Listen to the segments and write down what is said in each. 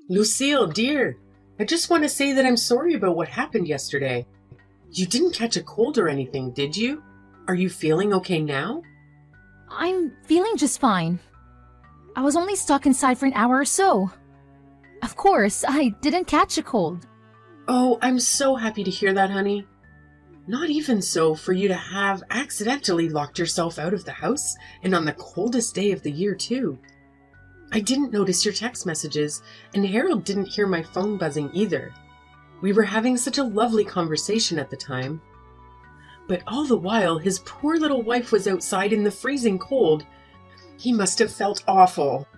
Lucille, dear, I just want to say that I'm sorry about what happened yesterday. You didn't catch a cold or anything, did you? Are you feeling okay now? I'm feeling just fine. I was only stuck inside for an hour or so. Of course, I didn't catch a cold. Oh, I'm so happy to hear that, honey. Not even so for you to have accidentally locked yourself out of the house, and on the coldest day of the year, too. I didn't notice your text messages, and Harold didn't hear my phone buzzing either. We were having such a lovely conversation at the time. But all the while, his poor little wife was outside in the freezing cold. He must have felt awful.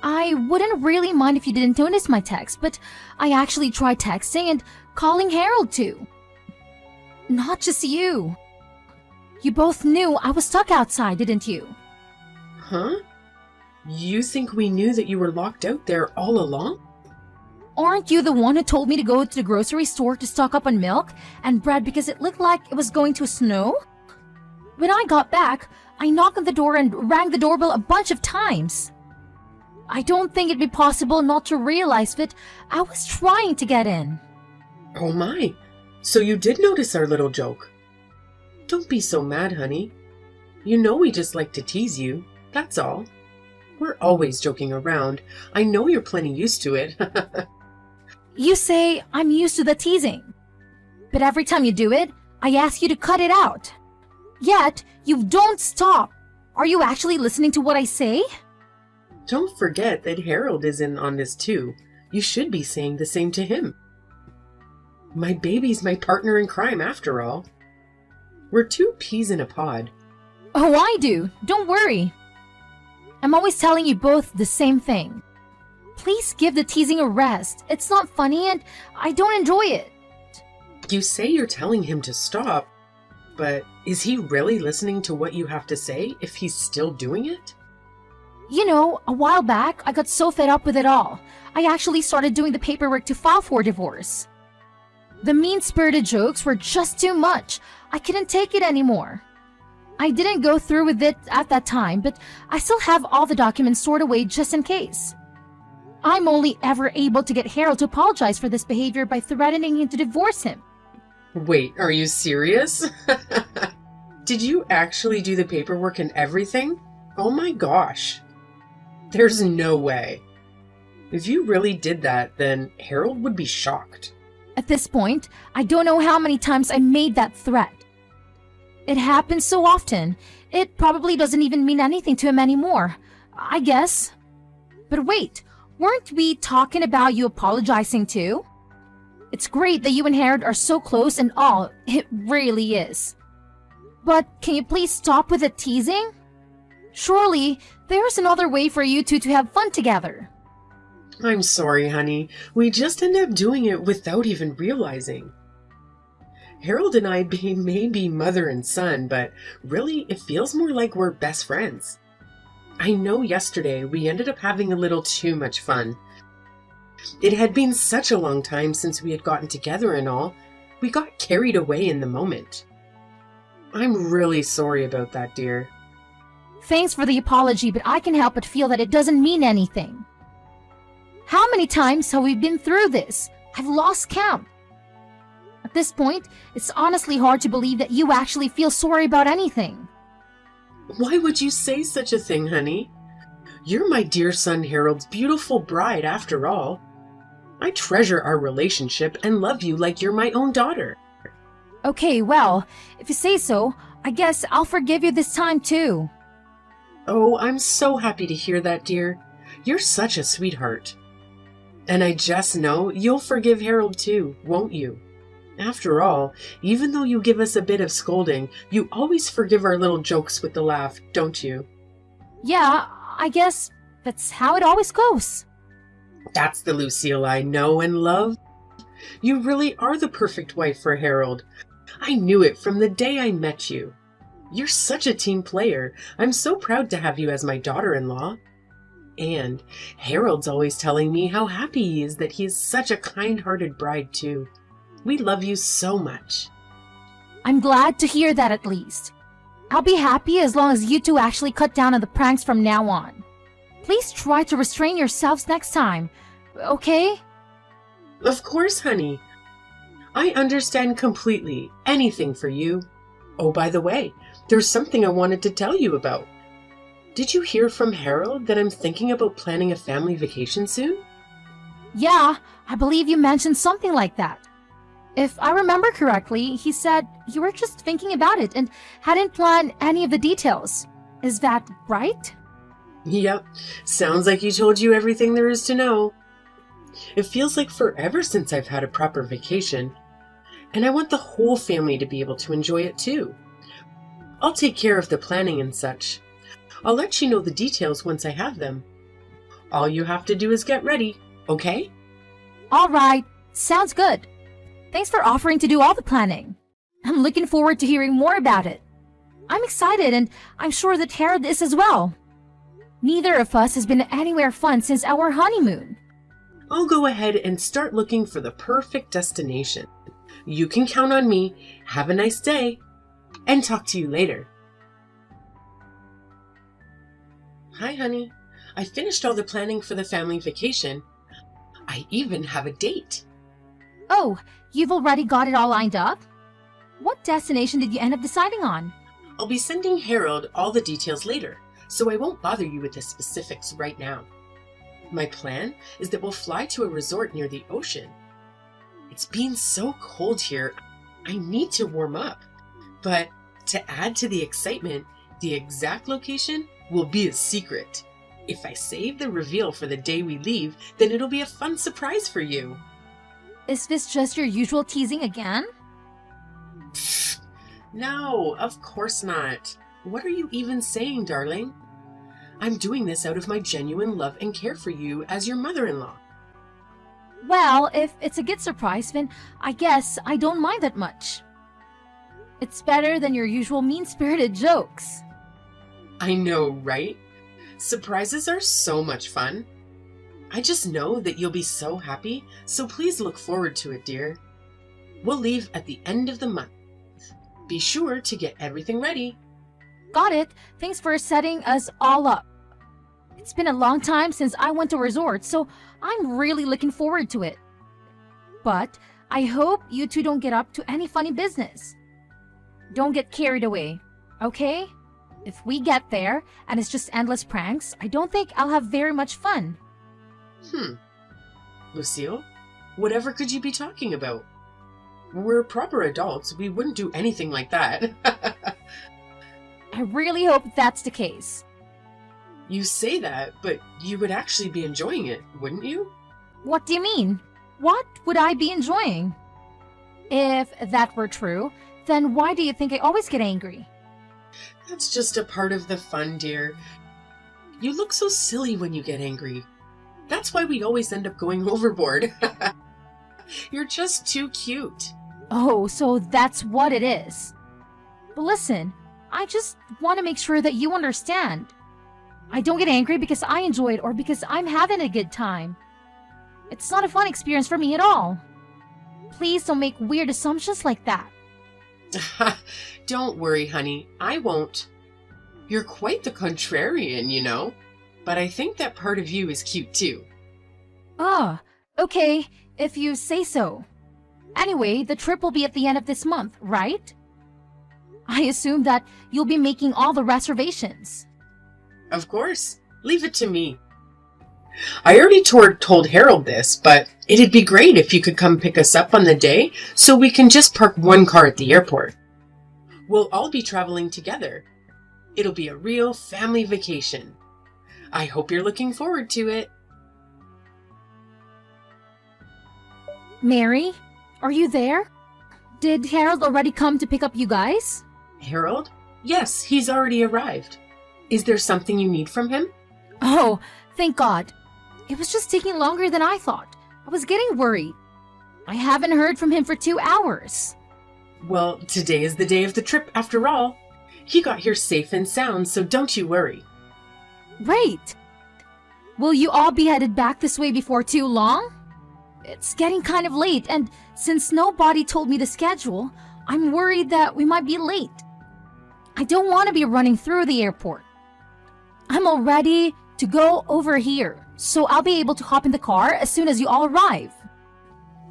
I wouldn't really mind if you didn't notice my text, but I actually tried texting and calling Harold too. Not just you. You both knew I was stuck outside, didn't you? Huh? You think we knew that you were locked out there all along? Aren't you the one who told me to go to the grocery store to stock up on milk and bread because it looked like it was going to snow? When I got back, I knocked on the door and rang the doorbell a bunch of times. I don't think it'd be possible not to realize that I was trying to get in. Oh my, so you did notice our little joke. Don't be so mad, honey. You know we just like to tease you, that's all. We're always joking around. I know you're plenty used to it. You say I'm used to the teasing. But every time you do it, I ask you to cut it out. Yet, you don't stop. Are you actually listening to what I say? Don't forget that Harold is in on this too. You should be saying the same to him. My baby's my partner in crime after all. We're two peas in a pod. Oh, I do. Don't worry. I'm always telling you both the same thing. Please give the teasing a rest. It's not funny and I don't enjoy it. You say you're telling him to stop, but is he really listening to what you have to say if he's still doing it? You know, a while back, I got so fed up with it all. I actually started doing the paperwork to file for divorce. The mean-spirited jokes were just too much. I couldn't take it anymore. I didn't go through with it at that time, but I still have all the documents stored away just in case. I'm only ever able to get Harold to apologize for this behavior by threatening him to divorce him. Wait, are you serious? Did you actually do the paperwork and everything? Oh my gosh. There's no way. If you really did that, then Harold would be shocked. At this point, I don't know how many times I made that threat. It happens so often, it probably doesn't even mean anything to him anymore, I guess. But wait, weren't we talking about you apologizing too? It's great that you and Harold are so close and all, it really is. But can you please stop with the teasing? Surely, there's another way for you two to have fun together. I'm sorry, honey. We just end up doing it without even realizing. Harold and I may be mother and son, but really it feels more like we're best friends. I know yesterday we ended up having a little too much fun. It had been such a long time since we had gotten together and all. We got carried away in the moment. I'm really sorry about that, dear. Thanks for the apology, but I can't help but feel that it doesn't mean anything. How many times have we been through this? I've lost count. At this point, it's honestly hard to believe that you actually feel sorry about anything. Why would you say such a thing, honey? You're my dear son Harold's beautiful bride after all. I treasure our relationship and love you like you're my own daughter. Okay, well, if you say so, I guess I'll forgive you this time too. Oh, I'm so happy to hear that, dear. You're such a sweetheart. And I just know you'll forgive Harold too, won't you? After all, even though you give us a bit of scolding, you always forgive our little jokes with a laugh, don't you? Yeah, I guess that's how it always goes. That's the Lucille I know and love. You really are the perfect wife for Harold. I knew it from the day I met you. You're such a team player. I'm so proud to have you as my daughter-in-law. And Harold's always telling me how happy he is that he is such a kind-hearted bride too. We love you so much. I'm glad to hear that at least. I'll be happy as long as you two actually cut down on the pranks from now on. Please try to restrain yourselves next time. okay? Of course, honey. I understand completely. Anything for you. Oh, by the way, there's something I wanted to tell you about. Did you hear from Harold that I'm thinking about planning a family vacation soon? Yeah, I believe you mentioned something like that. If I remember correctly, he said you were just thinking about it and hadn't planned any of the details. Is that right? Yep, sounds like he told you everything there is to know. It feels like forever since I've had a proper vacation, and I want the whole family to be able to enjoy it too. I'll take care of the planning and such. I'll let you know the details once I have them. All you have to do is get ready, okay? All right, sounds good. Thanks for offering to do all the planning. I'm looking forward to hearing more about it. I'm excited, and I'm sure that Harold is as well. Neither of us has been anywhere fun since our honeymoon. I'll go ahead and start looking for the perfect destination. You can count on me. Have a nice day, and talk to you later. Hi, honey. I finished all the planning for the family vacation. I even have a date. Oh, you've already got it all lined up? What destination did you end up deciding on? I'll be sending Harold all the details later, so I won't bother you with the specifics right now. My plan is that we'll fly to a resort near the ocean. It's been so cold here, I need to warm up. But to add to the excitement, the exact location will be a secret. If I save the reveal for the day we leave, then it'll be a fun surprise for you. Is this just your usual teasing again? No, of course not. What are you even saying, darling? I'm doing this out of my genuine love and care for you as your mother-in-law. Well, if it's a good surprise, then I guess I don't mind that much. It's better than your usual mean-spirited jokes. I know, right? Surprises are so much fun. I just know that you'll be so happy, so please look forward to it, dear. We'll leave at the end of the month. Be sure to get everything ready. Got it. Thanks for setting us all up. It's been a long time since I went to a resort, so I'm really looking forward to it. But I hope you two don't get up to any funny business. Don't get carried away, okay? If we get there and it's just endless pranks, I don't think I'll have very much fun. Lucille, whatever could you be talking about? We're proper adults. We wouldn't do anything like that. I really hope that's the case. You say that, but you would actually be enjoying it, wouldn't you? What do you mean? What would I be enjoying? If that were true, then why do you think I always get angry? That's just a part of the fun, dear. You look so silly when you get angry. That's why we always end up going overboard. You're just too cute. Oh, so that's what it is. But listen, I just want to make sure that you understand. I don't get angry because I enjoy it or because I'm having a good time. It's not a fun experience for me at all. Please don't make weird assumptions like that. Don't worry, honey. I won't. You're quite the contrarian, you know. But I think that part of you is cute too. Ah, okay, if you say so. Anyway, the trip will be at the end of this month, right? I assume that you'll be making all the reservations. Of course. Leave it to me. I already told Harold this, but it'd be great if you could come pick us up on the day so we can just park one car at the airport. We'll all be traveling together. It'll be a real family vacation. I hope you're looking forward to it. Mary, are you there? Did Harold already come to pick up you guys? Harold? Yes, he's already arrived. Is there something you need from him? Oh, thank God. It was just taking longer than I thought. I was getting worried. I haven't heard from him for 2 hours. Well, today is the day of the trip after all. He got here safe and sound, so don't you worry. Great. Will you all be headed back this way before too long? It's getting kind of late, and since nobody told me the schedule, I'm worried that we might be late. I don't want to be running through the airport. I'm all ready to go over here, so I'll be able to hop in the car as soon as you all arrive.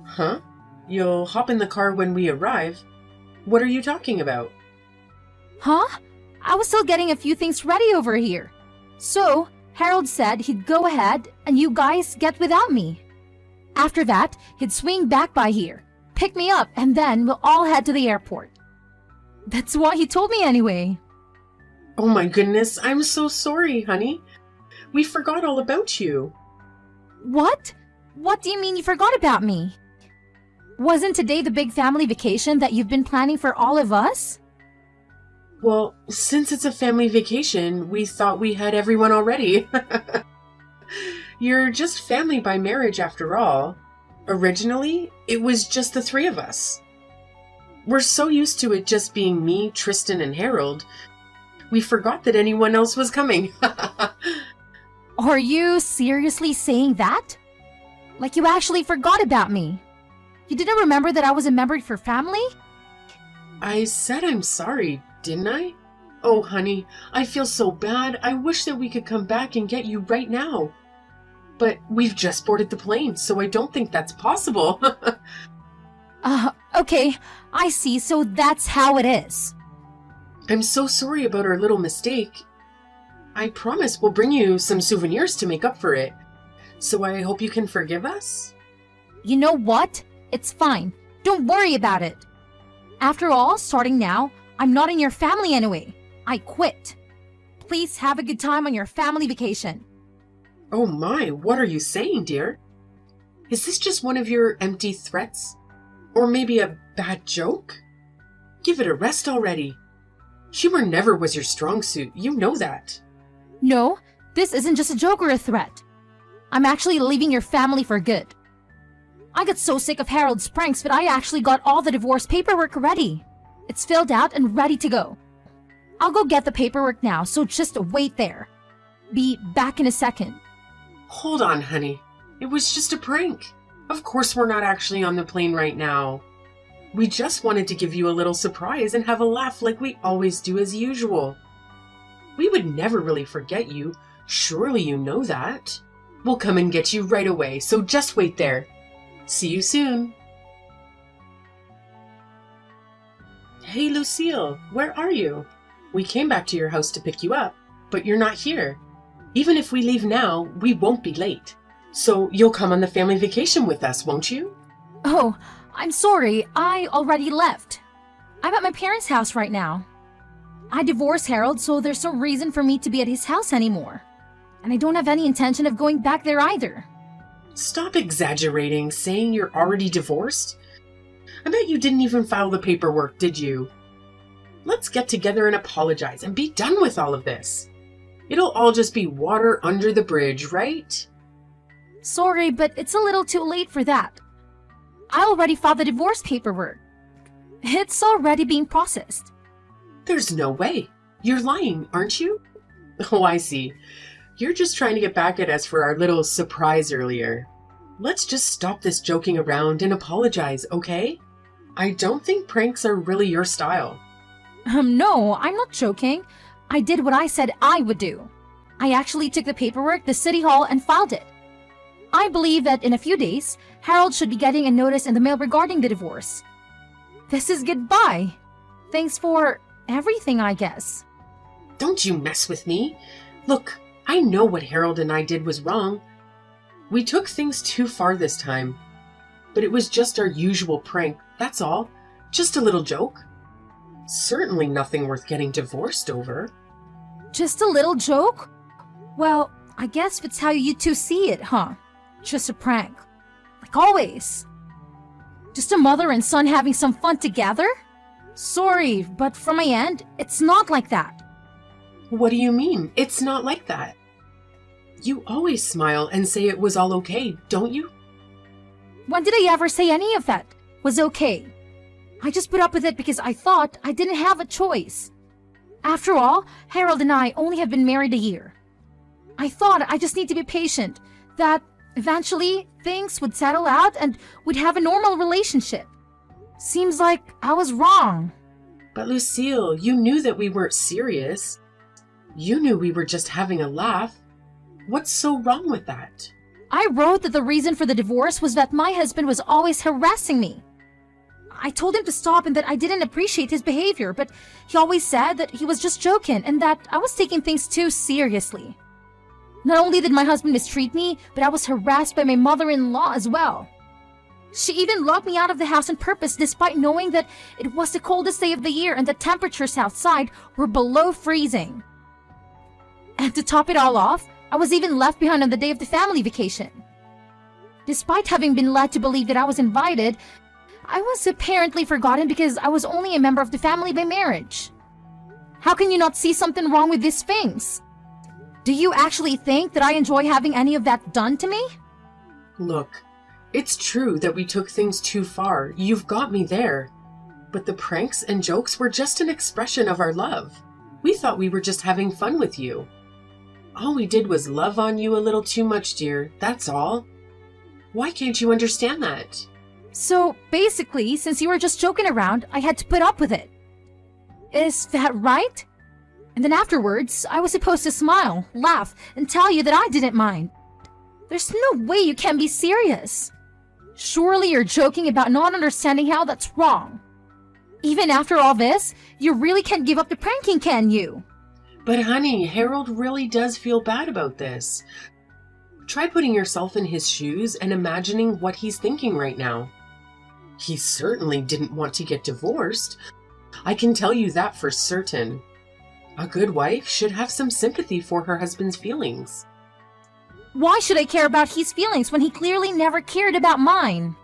Huh? You'll hop in the car when we arrive? What are you talking about? Huh? I was still getting a few things ready over here. So, Harold said he'd go ahead and you guys get without me. After that, he'd swing back by here, pick me up, and then we'll all head to the airport. That's what he told me anyway. Oh my goodness, I'm so sorry, honey. We forgot all about you. What? What do you mean you forgot about me? Wasn't today the big family vacation that you've been planning for all of us? Well, since it's a family vacation, we thought we had everyone already. You're just family by marriage after all. Originally, it was just the three of us. We're so used to it just being me, Tristan, and Harold, we forgot that anyone else was coming. Are you seriously saying that? Like you actually forgot about me? You didn't remember that I was a member of your family? I said I'm sorry, didn't I? Oh, honey, I feel so bad. I wish that we could come back and get you right now. But we've just boarded the plane, so I don't think that's possible. Okay, I see, so that's how it is. I'm so sorry about our little mistake. I promise we'll bring you some souvenirs to make up for it. So I hope you can forgive us? You know what? It's fine. Don't worry about it. After all, starting now, I'm not in your family anyway. I quit. Please have a good time on your family vacation. Oh my, what are you saying, dear? Is this just one of your empty threats? Or maybe a bad joke? Give it a rest already. Humor never was your strong suit, you know that. No, this isn't just a joke or a threat. I'm actually leaving your family for good. I got so sick of Harold's pranks that I actually got all the divorce paperwork ready. It's filled out and ready to go. I'll go get the paperwork now, so just wait there. Be back in a second. Hold on, honey. It was just a prank. Of course we're not actually on the plane right now. We just wanted to give you a little surprise and have a laugh like we always do as usual. We would never really forget you. Surely you know that. We'll come and get you right away, so just wait there. See you soon. Hey, Lucille, where are you? We came back to your house to pick you up, but you're not here. Even if we leave now, we won't be late. So you'll come on the family vacation with us, won't you? Oh, I'm sorry. I already left. I'm at my parents' house right now. I divorced Harold, so there's no reason for me to be at his house anymore. And I don't have any intention of going back there either. Stop exaggerating, saying you're already divorced. I bet you didn't even file the paperwork, did you? Let's get together and apologize and be done with all of this. It'll all just be water under the bridge, right? Sorry, but it's a little too late for that. I already filed the divorce paperwork. It's already being processed. There's no way. You're lying, aren't you? Oh, I see. You're just trying to get back at us for our little surprise earlier. Let's just stop this joking around and apologize, okay? I don't think pranks are really your style. No, I'm not joking. I did what I said I would do. I actually took the paperwork to City Hall and filed it. I believe that in a few days, Harold should be getting a notice in the mail regarding the divorce. This is goodbye. Thanks for everything, I guess. Don't you mess with me. Look, I know what Harold and I did was wrong. We took things too far this time. But it was just our usual prank, that's all. Just a little joke. Certainly nothing worth getting divorced over. Just a little joke? Well, I guess that's how you two see it, huh? Just a prank. Like always. Just a mother and son having some fun together? Sorry, but from my end, it's not like that. What do you mean? It's not like that. You always smile and say it was all okay, don't you? When did I ever say any of that was okay? I just put up with it because I thought I didn't have a choice. After all, Harold and I only have been married a year. I thought I just need to be patient, that eventually things would settle out and we'd have a normal relationship. Seems like I was wrong. But Lucille, you knew that we weren't serious. You knew we were just having a laugh. What's so wrong with that? I wrote that the reason for the divorce was that my husband was always harassing me. I told him to stop and that I didn't appreciate his behavior, but he always said that he was just joking and that I was taking things too seriously. Not only did my husband mistreat me, but I was harassed by my mother-in-law as well. She even locked me out of the house on purpose despite knowing that it was the coldest day of the year and the temperatures outside were below freezing. And to top it all off, I was even left behind on the day of the family vacation. Despite having been led to believe that I was invited, I was apparently forgotten because I was only a member of the family by marriage. How can you not see something wrong with these things? Do you actually think that I enjoy having any of that done to me? Look, it's true that we took things too far. You've got me there. But the pranks and jokes were just an expression of our love. We thought we were just having fun with you. All we did was love on you a little too much, dear. That's all. Why can't you understand that? So, basically, since you were just joking around, I had to put up with it. Is that right? And then afterwards, I was supposed to smile, laugh, and tell you that I didn't mind. There's no way you can be serious. Surely you're joking about not understanding how that's wrong. Even after all this, you really can't give up the pranking, can you? But honey, Harold really does feel bad about this. Try putting yourself in his shoes and imagining what he's thinking right now. He certainly didn't want to get divorced. I can tell you that for certain. A good wife should have some sympathy for her husband's feelings. Why should I care about his feelings when he clearly never cared about mine?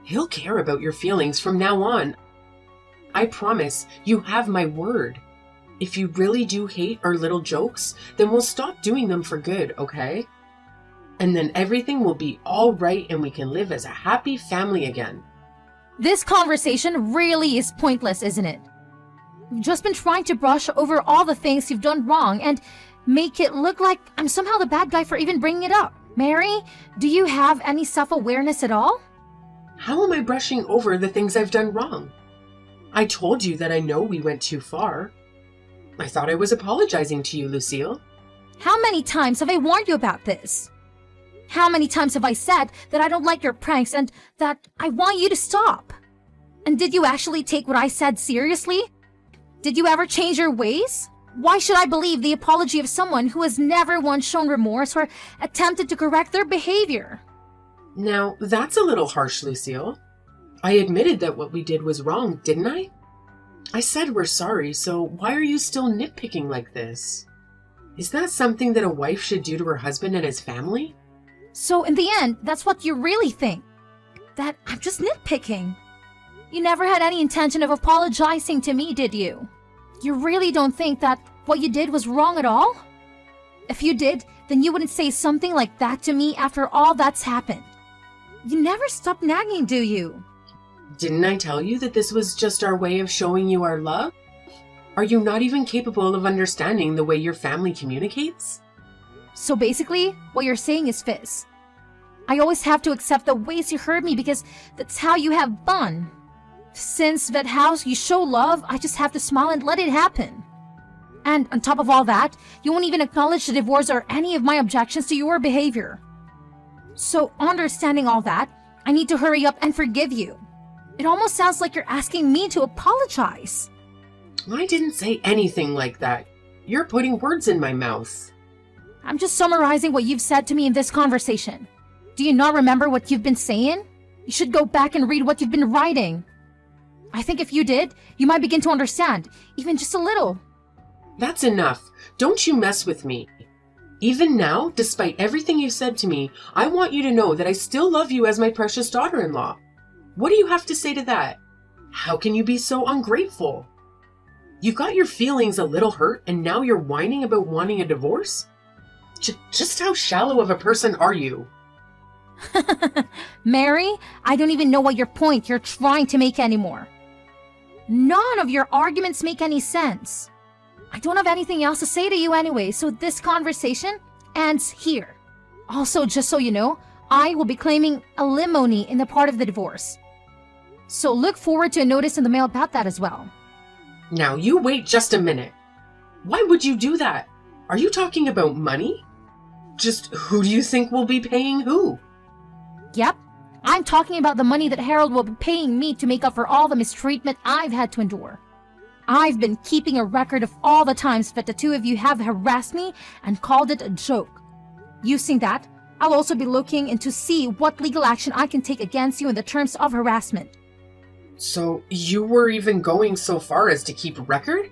He'll care about your feelings from now on. I promise, you have my word. If you really do hate our little jokes, then we'll stop doing them for good, okay? And then everything will be all right and we can live as a happy family again. This conversation really is pointless, isn't it? You've just been trying to brush over all the things you've done wrong and make it look like I'm somehow the bad guy for even bringing it up. Mary, do you have any self-awareness at all? How am I brushing over the things I've done wrong? I told you that I know we went too far. I thought I was apologizing to you, Lucille. How many times have I warned you about this? How many times have I said that I don't like your pranks and that I want you to stop? And did you actually take what I said seriously? Did you ever change your ways? Why should I believe the apology of someone who has never once shown remorse or attempted to correct their behavior? Now, that's a little harsh, Lucille. I admitted that what we did was wrong, didn't I? I said we're sorry, so why are you still nitpicking like this? Is that something that a wife should do to her husband and his family? So in the end, that's what you really think? That I'm just nitpicking? You never had any intention of apologizing to me, did you? You really don't think that what you did was wrong at all? If you did, then you wouldn't say something like that to me after all that's happened. You never stop nagging, do you? Didn't I tell you that this was just our way of showing you our love? Are you not even capable of understanding the way your family communicates? So basically, what you're saying is Fizz. I always have to accept the ways you hurt me because that's how you have fun. Since that how you show love, I just have to smile and let it happen. And on top of all that, you won't even acknowledge the divorce or any of my objections to your behavior. So understanding all that, I need to hurry up and forgive you. It almost sounds like you're asking me to apologize. I didn't say anything like that. You're putting words in my mouth. I'm just summarizing what you've said to me in this conversation. Do you not remember what you've been saying? You should go back and read what you've been writing. I think if you did, you might begin to understand, even just a little. That's enough. Don't you mess with me. Even now, despite everything you said to me, I want you to know that I still love you as my precious daughter-in-law. What do you have to say to that? How can you be so ungrateful? You got your feelings a little hurt and now you're whining about wanting a divorce? Just how shallow of a person are you? Mary, I don't even know what your point you're trying to make anymore. None of your arguments make any sense. I don't have anything else to say to you anyway, so this conversation ends here. Also, just so you know, I will be claiming alimony in the part of the divorce. So look forward to a notice in the mail about that as well. Now you wait just a minute. Why would you do that? Are you talking about money? Just who do you think will be paying who? Yep, I'm talking about the money that Harold will be paying me to make up for all the mistreatment I've had to endure. I've been keeping a record of all the times that the two of you have harassed me and called it a joke. Using that, I'll also be looking into see what legal action I can take against you in the terms of harassment. So you were even going so far as to keep record?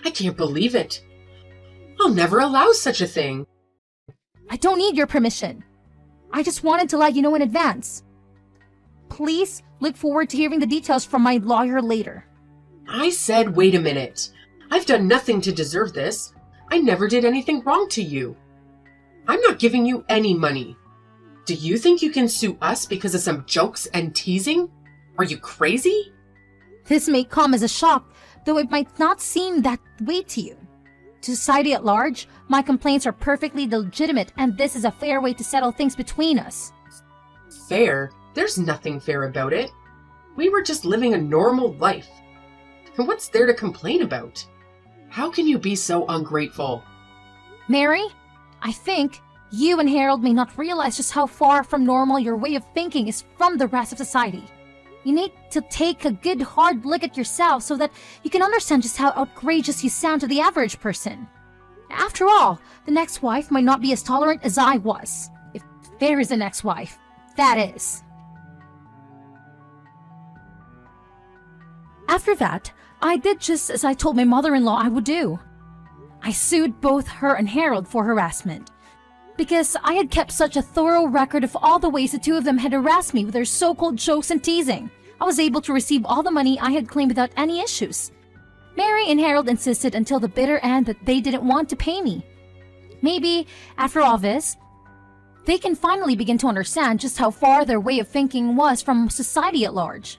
I can't believe it. I'll never allow such a thing. I don't need your permission. I just wanted to let you know in advance. Please look forward to hearing the details from my lawyer later. I said, wait a minute. I've done nothing to deserve this. I never did anything wrong to you. I'm not giving you any money. Do you think you can sue us because of some jokes and teasing? Are you crazy? This may come as a shock, though it might not seem that way to you. To society at large, my complaints are perfectly legitimate, and this is a fair way to settle things between us. Fair? There's nothing fair about it. We were just living a normal life. And what's there to complain about? How can you be so ungrateful? Mary, I think you and Harold may not realize just how far from normal your way of thinking is from the rest of society. You need to take a good hard look at yourself so that you can understand just how outrageous you sound to the average person. After all, the next wife might not be as tolerant as I was. If there is a next wife, that is. After that, I did just as I told my mother-in-law I would do. I sued both her and Harold for harassment. Because I had kept such a thorough record of all the ways the two of them had harassed me with their so-called jokes and teasing, I was able to receive all the money I had claimed without any issues. Mary and Harold insisted until the bitter end that they didn't want to pay me. Maybe, after all this, they can finally begin to understand just how far their way of thinking was from society at large.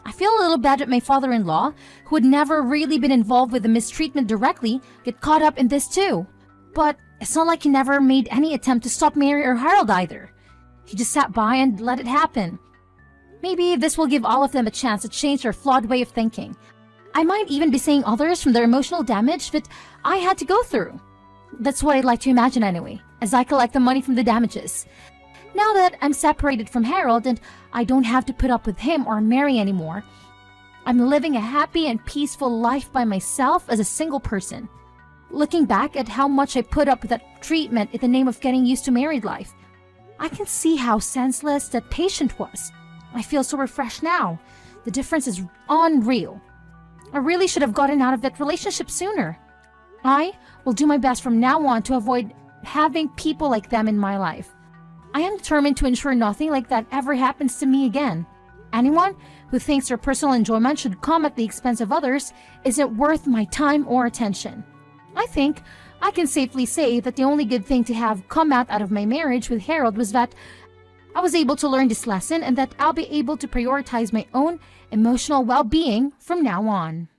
I feel a little bad at my father-in-law, who had never really been involved with the mistreatment directly, get caught up in this too. But it's not like he never made any attempt to stop Mary or Harold either. He just sat by and let it happen. Maybe this will give all of them a chance to change their flawed way of thinking. I might even be saving others from their emotional damage that I had to go through. That's what I'd like to imagine anyway, as I collect the money from the damages. Now that I'm separated from Harold and I don't have to put up with him or Mary anymore, I'm living a happy and peaceful life by myself as a single person. Looking back at how much I put up with that treatment in the name of getting used to married life, I can see how senseless that patient was. I feel so refreshed now. The difference is unreal. I really should have gotten out of that relationship sooner. I will do my best from now on to avoid having people like them in my life. I am determined to ensure nothing like that ever happens to me again. Anyone who thinks their personal enjoyment should come at the expense of others isn't worth my time or attention. I think I can safely say that the only good thing to have come out of my marriage with Harold was that I was able to learn this lesson and that I'll be able to prioritize my own emotional well-being from now on.